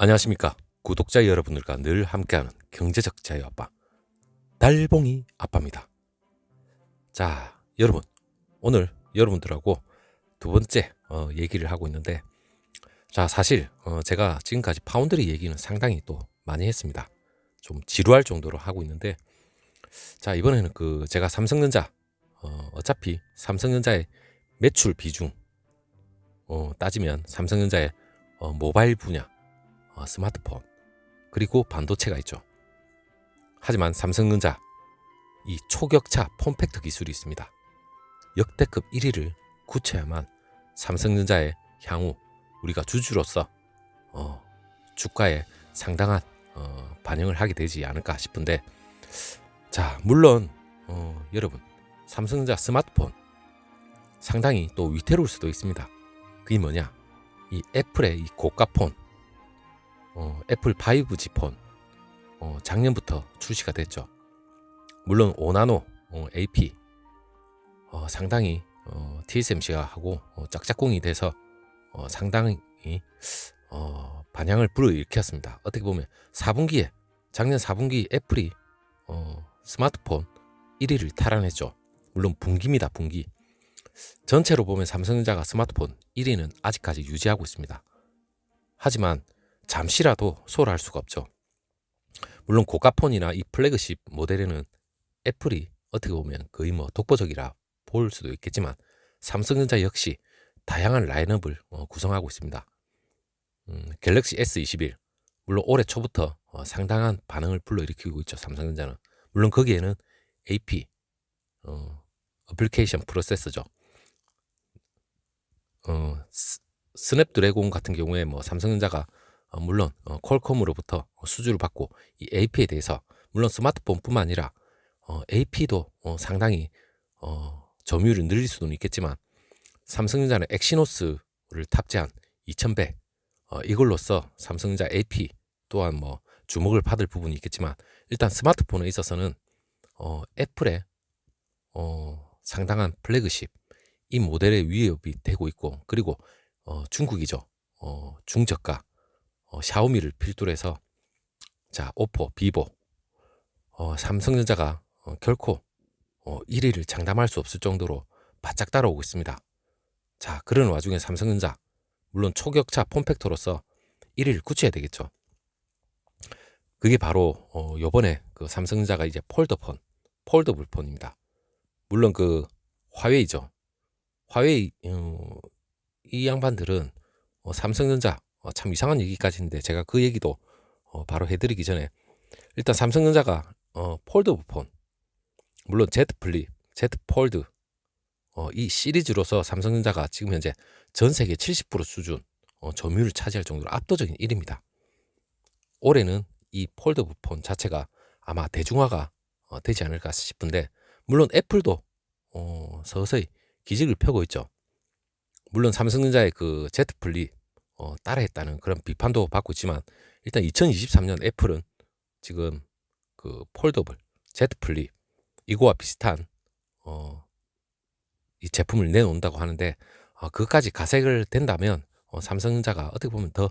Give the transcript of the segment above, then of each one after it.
안녕하십니까. 구독자 여러분들과 늘 함께하는 경제적 자유 아빠 달봉이 아빠입니다. 자, 여러분, 오늘 여러분들하고 두 번째 얘기를 하고 있는데, 자, 사실 제가 지금까지 파운드리 얘기는 상당히 또 많이 했습니다. 좀 지루할 정도로 하고 있는데, 자, 이번에는 제가 삼성전자 어차피 삼성전자의 매출 비중 따지면 삼성전자의 모바일 분야, 스마트폰, 그리고 반도체가 있죠. 하지만 삼성전자 이 초격차 폼팩터 기술이 있습니다. 역대급 1위를 굳혀야만 삼성전자의 향후 우리가 주주로서 주가에 상당한 반영을 하게 되지 않을까 싶은데, 자, 물론 여러분, 삼성전자 스마트폰 상당히 또 위태로울 수도 있습니다. 그게 뭐냐, 이 애플의 이 고가 폰, 애플 5G 폰 작년부터 출시가 됐죠. 물론 5나노 AP 상당히 TSMC가 하고 짝짝꿍이 돼서 상당히 반향을 불어일으켰습니다. 어떻게 보면 작년 4분기 애플이 스마트폰 1위를 탈환했죠. 물론 분기입니다. 분기. 전체로 보면 삼성전자가 스마트폰 1위는 아직까지 유지하고 있습니다. 하지만 잠시라도 소홀할 수가 없죠. 물론 고가폰이나 이 플래그십 모델에는 애플이 어떻게 보면 거의 독보적이라 볼 수도 있겠지만, 삼성전자 역시 다양한 라인업을 구성하고 있습니다. 갤럭시 S21, 물론 올해 초부터 상당한 반응을 불러일으키고 있죠. 삼성전자는. 물론 거기에는 AP 어플리케이션 프로세서죠. 스냅드래곤 같은 경우에 삼성전자가 물론 퀄컴으로부터 수주를 받고 이 AP에 대해서 물론 스마트폰뿐만 아니라 AP도 상당히 점유율을 늘릴 수는 있겠지만, 삼성전자는 엑시노스를 탑재한 2100 이걸로써 삼성전자 AP 또한 주목을 받을 부분이 있겠지만, 일단 스마트폰에 있어서는 애플의 상당한 플래그십 이 모델의 위협이 되고 있고, 그리고 중국이죠. 중저가 샤오미를 필두로 해서 자, 오포, 비보, 삼성전자가 결코 1위를 장담할 수 없을 정도로 바짝 따라오고 있습니다. 자, 그런 와중에 삼성전자 물론 초격차 폼팩터로서 1위를 굳혀야 되겠죠. 그게 바로 요번에 삼성전자가 이제 폴더블 폰입니다. 물론 화웨이죠. 화웨이 이 양반들은 삼성전자 참 이상한 얘기까지 했는데, 제가 그 얘기도 바로 해드리기 전에 일단 삼성전자가 폴더블 폰, 물론 Z 플립, Z 폴드 이 시리즈로서 삼성전자가 지금 현재 전 세계 70% 수준 점유율을 차지할 정도로 압도적인 1위입니다. 올해는 이 폴더블 폰 자체가 아마 대중화가 되지 않을까 싶은데, 물론 애플도 서서히 기직을 펴고 있죠. 물론 삼성전자의 Z 플립 따라했다는 그런 비판도 받고 있지만, 일단 2023년 애플은 지금 폴더블 Z 플립 이거와 비슷한 이 제품을 내놓는다고 하는데, 그것까지 가색을 된다면 삼성전자가 어떻게 보면 더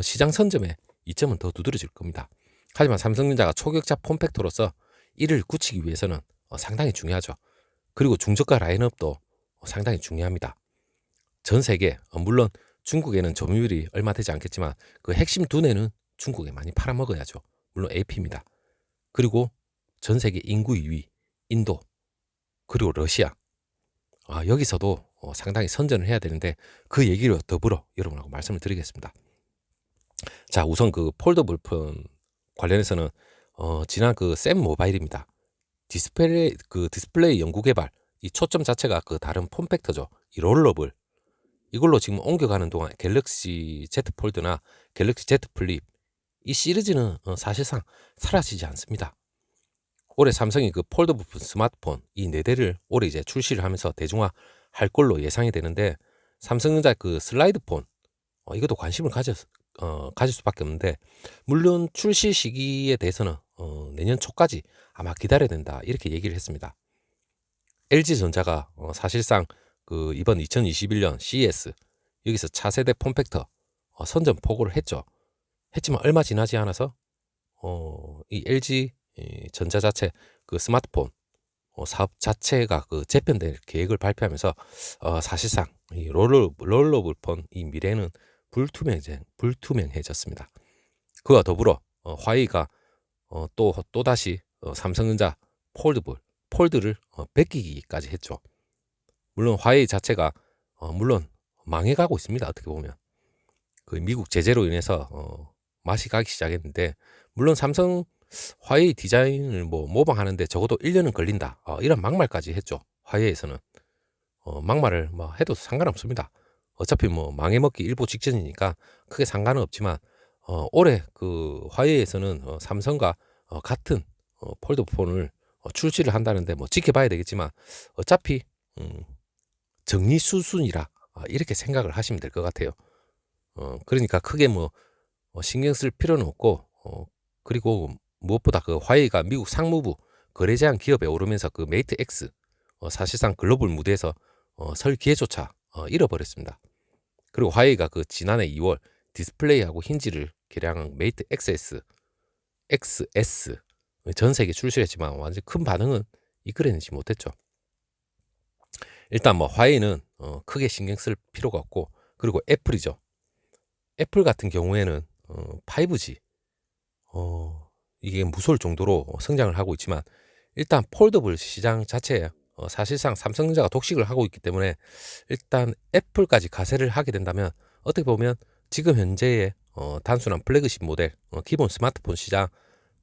시장 선점에 이점은 더 두드러질 겁니다. 하지만 삼성전자가 초격차 폼팩터로서 이를 굳히기 위해서는 상당히 중요하죠. 그리고 중저가 라인업도 상당히 중요합니다. 전 세계 물론 중국에는 점유율이 얼마 되지 않겠지만 그 핵심 두뇌는 중국에 많이 팔아먹어야죠. 물론 AP입니다. 그리고 전 세계 인구 2위 인도, 그리고 러시아, 여기서도 상당히 선전을 해야 되는데, 그 얘기를 더불어 여러분하고 말씀을 드리겠습니다. 자, 우선 폴더블 폰 관련해서는 지난 샘 모바일입니다. 디스플레이 연구 개발 이 초점 자체가 다른 폼팩터죠. 이 롤러블 이걸로 지금 옮겨가는 동안 갤럭시 Z 폴드나 갤럭시 Z 플립 이 시리즈는 사실상 사라지지 않습니다. 올해 삼성이 폴더블 스마트폰 이 4대를 올해 이제 출시를 하면서 대중화할 걸로 예상이 되는데, 삼성전자 슬라이드 폰 이것도 관심을 가질 수밖에 없는데, 물론 출시 시기에 대해서는 내년 초까지 아마 기다려야 된다 이렇게 얘기를 했습니다. LG전자가 사실상 이번 2021년 CES 여기서 차세대 폼팩터 선전 포고를 했죠. 했지만 얼마 지나지 않아서 이 LG 전자 자체 그 스마트폰 사업 자체가 그 재편될 계획을 발표하면서 사실상 이 롤러블폰 이 미래는 불투명해졌습니다. 그와 더불어 화웨이가 또다시 삼성전자 폴드를 베끼기까지 했죠. 물론 화웨이 자체가 물론 망해가고 있습니다. 어떻게 보면 그 미국 제재로 인해서 맛이 가기 시작했는데, 물론 삼성 화웨이 디자인을 뭐 모방하는데 적어도 1년은 걸린다, 이런 막말까지 했죠. 화웨이에서는 막말을 뭐 해도 상관없습니다. 어차피 뭐 망해먹기 일보 직전이니까 크게 상관은 없지만 올해 그 화웨이에서는 삼성과 같은 폴드폰을 출시를 한다는데 뭐 지켜봐야 되겠지만 어차피 정리수순이라 이렇게 생각을 하시면 될 것 같아요. 그러니까 크게 뭐 신경 쓸 필요는 없고, 그리고 무엇보다 그 화웨이가 미국 상무부 거래 제한 기업에 오르면서 그 메이트 X 사실상 글로벌 무대에서 설 기회조차 잃어버렸습니다. 그리고 화웨이가 그 지난해 2월 디스플레이하고 힌지를 개량한 메이트 XS 전 세계 출시했지만 완전 큰 반응은 이끌어내지 못했죠. 일단 뭐 화웨이는 크게 신경 쓸 필요가 없고, 그리고 애플이죠. 애플 같은 경우에는 5G 이게 무서울 정도로 성장을 하고 있지만, 일단 폴더블 시장 자체에 사실상 삼성전자가 독식을 하고 있기 때문에 일단 애플까지 가세를 하게 된다면 어떻게 보면 지금 현재의 단순한 플래그십 모델 기본 스마트폰 시장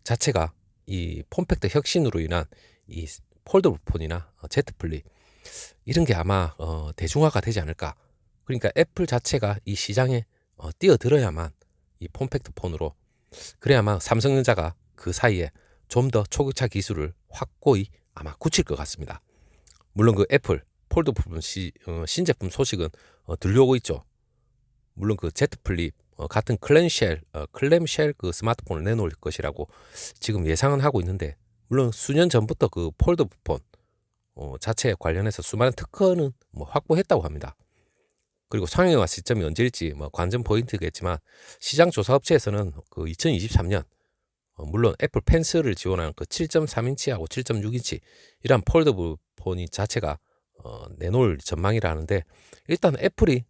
자체가 이 폼팩터 혁신으로 인한 이 폴더블 폰이나 Z 플립 이런 게 아마 대중화가 되지 않을까. 그러니까 애플 자체가 이 시장에 뛰어들어야만 이 폼팩터 폰으로, 그래야만 삼성전자가 그 사이에 좀 더 초격차 기술을 확고히 아마 굳힐 것 같습니다. 물론 그 애플 폴드 부분 신제품 소식은 들려오고 있죠. 물론 그 Z 플립 같은 클램쉘 그 스마트폰을 내놓을 것이라고 지금 예상은 하고 있는데, 물론 수년 전부터 그 폴드 폰 자체에 관련해서 수많은 특허는 뭐 확보했다고 합니다. 그리고 상용화 시점이 언제일지 뭐 관전 포인트겠지만, 시장 조사 업체에서는 그 2023년 물론 애플 펜스를 지원한 그 7.3인치하고 7.6인치 이런 폴더블 폰이 자체가 내놓을 전망이라는데, 일단 애플이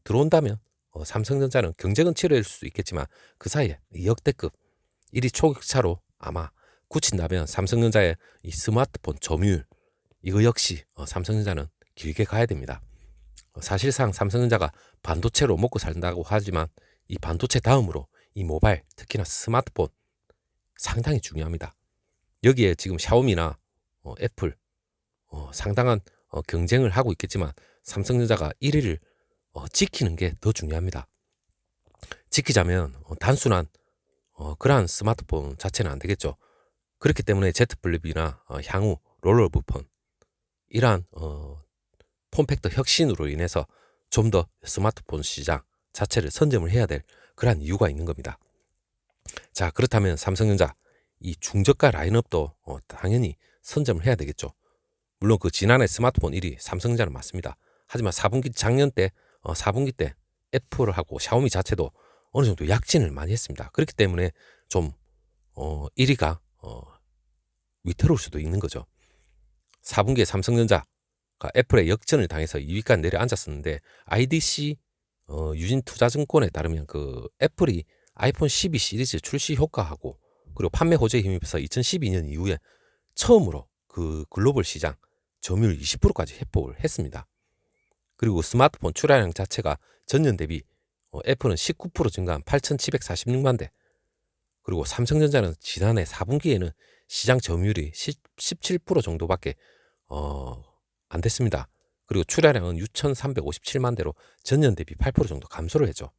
들어온다면 삼성전자는 경쟁은 치열할 수 있겠지만 그 사이에 역대급 1위 초격차로 아마 굳힌다면 삼성전자의 이 스마트폰 점유율 이거 역시 삼성전자는 길게 가야 됩니다. 사실상 삼성전자가 반도체로 먹고 산다고 하지만 이 반도체 다음으로 이 모바일, 특히나 스마트폰 상당히 중요합니다. 여기에 지금 샤오미나 애플 상당한 경쟁을 하고 있겠지만 삼성전자가 1위를 지키는 게 더 중요합니다. 지키자면 단순한 그러한 스마트폰 자체는 안 되겠죠. 그렇기 때문에 Z 플립이나 향후 롤러블폰 이러한 폼팩터 혁신으로 인해서 좀 더 스마트폰 시장 자체를 선점을 해야 될 그러한 이유가 있는 겁니다. 자, 그렇다면 삼성전자 이 중저가 라인업도 당연히 선점을 해야 되겠죠. 물론 그 지난해 스마트폰 1위 삼성전자는 맞습니다. 하지만 4분기 작년 때 4분기 때 애플하고 샤오미 자체도 어느 정도 약진을 많이 했습니다. 그렇기 때문에 좀 1위가 위태로울 수도 있는 거죠. 4분기에 삼성전자가 애플의 역전을 당해서 2위까지 내려앉았었는데, IDC 유진투자증권에 따르면 그 애플이 아이폰 12 시리즈 출시 효과하고 그리고 판매 호재에 힘입어서 2012년 이후에 처음으로 그 글로벌 시장 점유율 20%까지 회복을 했습니다. 그리고 스마트폰 출하량 자체가 전년 대비 애플은 19% 증가한 8,746만 대, 그리고 삼성전자는 지난해 4분기에는 시장 점유율이 17% 정도밖에 안 됐습니다. 그리고 출하량은 6,357만 대로 전년 대비 8% 정도 감소를 했죠.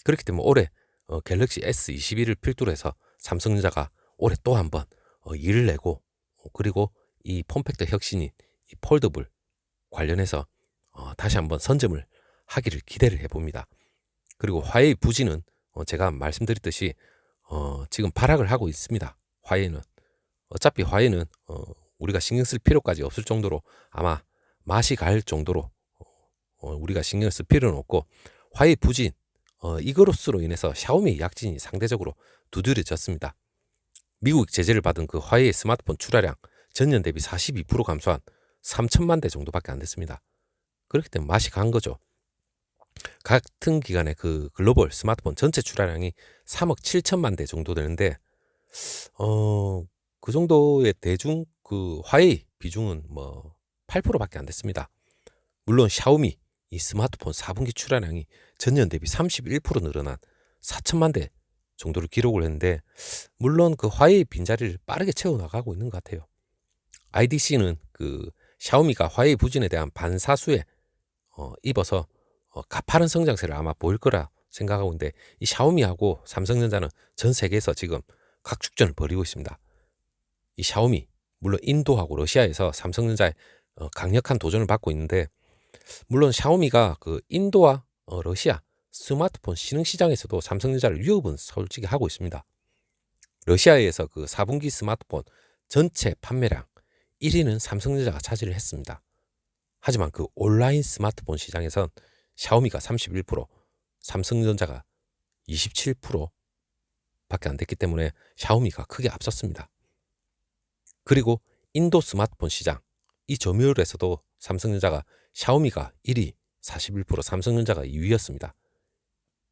그렇기 때문에 올해 갤럭시 S21을 필두로 해서 삼성전자가 올해 또 한 번 일을 내고, 그리고 이 폼팩터 혁신인 이 폴더블 관련해서 다시 한번 선점을 하기를 기대를 해봅니다. 그리고 화웨이 부진은 제가 말씀드렸듯이 지금 발악을 하고 있습니다. 화웨이는 어차피 화웨이는 우리가 신경 쓸 필요까지 없을 정도로 아마 맛이 갈 정도로 우리가 신경 쓸 필요는 없고, 화웨이 부진 이것으로 인해서 샤오미의 약진이 상대적으로 두드려졌습니다. 미국 제재를 받은 그 화웨이 스마트폰 출하량 전년 대비 42% 감소한 3천만 대 정도밖에 안 됐습니다. 그렇기 때문에 맛이 간 거죠. 같은 기간에 그 글로벌 스마트폰 전체 출하량이 3억 7천만 대 정도 되는데 그 정도의 대중 그 화웨이 비중은 뭐 8%밖에 안 됐습니다. 물론 샤오미 이 스마트폰 4분기 출하량이 전년 대비 31% 늘어난 4천만 대 정도를 기록을 했는데 물론 그 화웨이 빈자리를 빠르게 채워나가고 있는 것 같아요. IDC는 그 샤오미가 화웨이 부진에 대한 반사수에 입어서 가파른 성장세를 아마 보일 거라 생각하고 있는데 이 샤오미하고 삼성전자는 전 세계에서 지금 각축전을 벌이고 있습니다. 이 샤오미 물론 인도하고 러시아에서 삼성전자의 강력한 도전을 받고 있는데 물론 샤오미가 그 인도와 러시아 스마트폰 신흥 시장에서도 삼성전자를 위협은 솔직히 하고 있습니다. 러시아에서 그 4분기 스마트폰 전체 판매량 1위는 삼성전자가 차지를 했습니다. 하지만 그 온라인 스마트폰 시장에선 샤오미가 31%, 삼성전자가 27% 밖에 안 됐기 때문에 샤오미가 크게 앞섰습니다. 그리고 인도 스마트폰 시장 이 점유율에서도 삼성전자가 샤오미가 1위 41%, 삼성전자가 2위였습니다.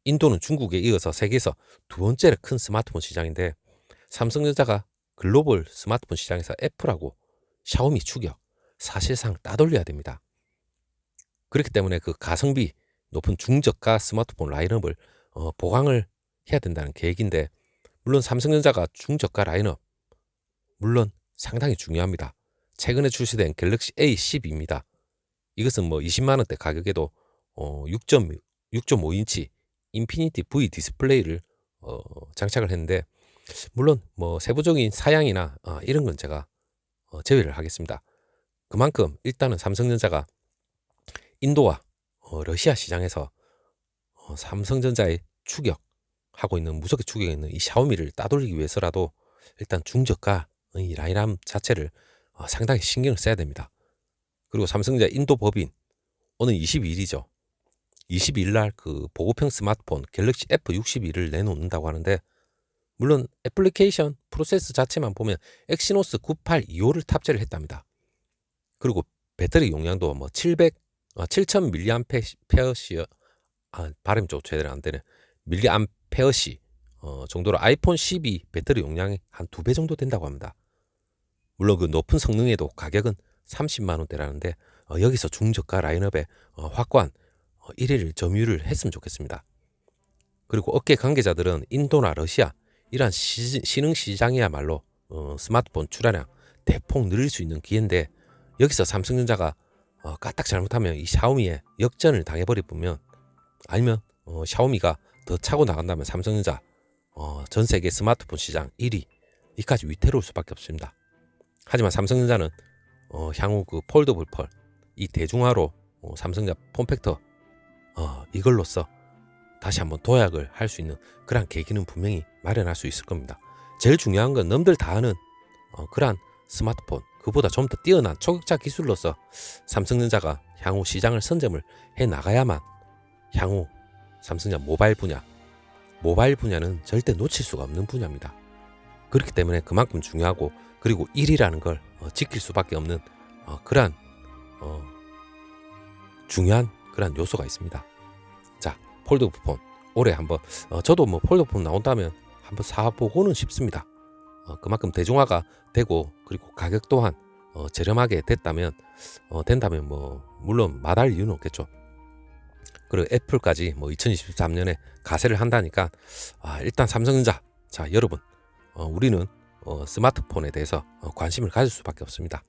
인도는 중국에 이어서 세계에서 두 번째로 큰 스마트폰 시장인데 삼성전자가 글로벌 스마트폰 시장에서 애플하고 샤오미 추격 사실상 따돌려야 됩니다. 그렇기 때문에 그 가성비 높은 중저가 스마트폰 라인업을 보강을 해야 된다는 계획인데 물론 삼성전자가 중저가 라인업 물론 상당히 중요합니다. 최근에 출시된 갤럭시 A12입니다. 이것은 뭐 20만 원대 가격에도 6.5인치 인피니티 V 디스플레이를 장착을 했는데 물론 뭐 세부적인 사양이나 이런 건 제가 제외를 하겠습니다. 그만큼 일단은 삼성전자가 인도와 러시아 시장에서 삼성전자의 추격하고 있는 무섭게 추격해 있는 이 샤오미를 따돌리기 위해서라도 일단 중저가 이 라인업 자체를 상당히 신경을 써야 됩니다. 그리고 삼성전자 인도 법인 오늘 22일이죠. 22일 날 그 보급형 스마트폰 갤럭시 F62를 내놓는다고 하는데 물론 애플리케이션 프로세스 자체만 보면 엑시노스 9825를 탑재를 했답니다. 그리고 배터리 용량도 뭐 7000mAh 발음이 좀 제대로 안 되네. mAh 정도로 아이폰 12 배터리 용량이 한 2배 정도 된다고 합니다. 물론 그 높은 성능에도 가격은 30만 원대라는데 여기서 중저가 라인업에 확고한 1위를 점유를 했으면 좋겠습니다. 그리고 업계 관계자들은 인도나 러시아 이러한 신흥 시장이야말로 스마트폰 출하량 대폭 늘릴 수 있는 기회인데 여기서 삼성전자가 까딱 잘못하면 이 샤오미에 역전을 당해버리면 아니면 샤오미가 더 차고 나간다면 삼성전자 전 세계 스마트폰 시장 1위 이까지 위태로울 수밖에 없습니다. 하지만 삼성전자는 향후 그 폴더블 펄 이 대중화로 삼성전자 폼팩터 이걸로써 다시 한번 도약을 할 수 있는 그러한 계기는 분명히 마련할 수 있을 겁니다. 제일 중요한 건 남들 다 아는 그러한 스마트폰 그보다 좀 더 뛰어난 초격차 기술로서 삼성전자가 향후 시장을 선점을 해 나가야만 향후 삼성전자 모바일 분야는 절대 놓칠 수가 없는 분야입니다. 그렇기 때문에 그만큼 중요하고 그리고 1위라는 걸 지킬 수밖에 없는 그러한 중요한 그러한 요소가 있습니다. 자, 폴더폰 올해 한번 저도 뭐 폴더폰 나온다면 한번 사보고는 싶습니다. 그만큼 대중화가 되고 그리고 가격 또한 저렴하게 된다면 뭐 물론 마다할 이유는 없겠죠. 그리고 애플까지 뭐 2023년에 가세를 한다니까 일단 삼성전자 자 여러분 우리는 스마트폰에 대해서 관심을 가질 수밖에 없습니다.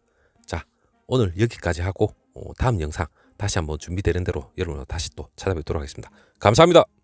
자 오늘 여기까지 하고 다음 영상 다시 한번 준비되는 대로 여러분 다시 또 찾아뵙도록 하겠습니다. 감사합니다.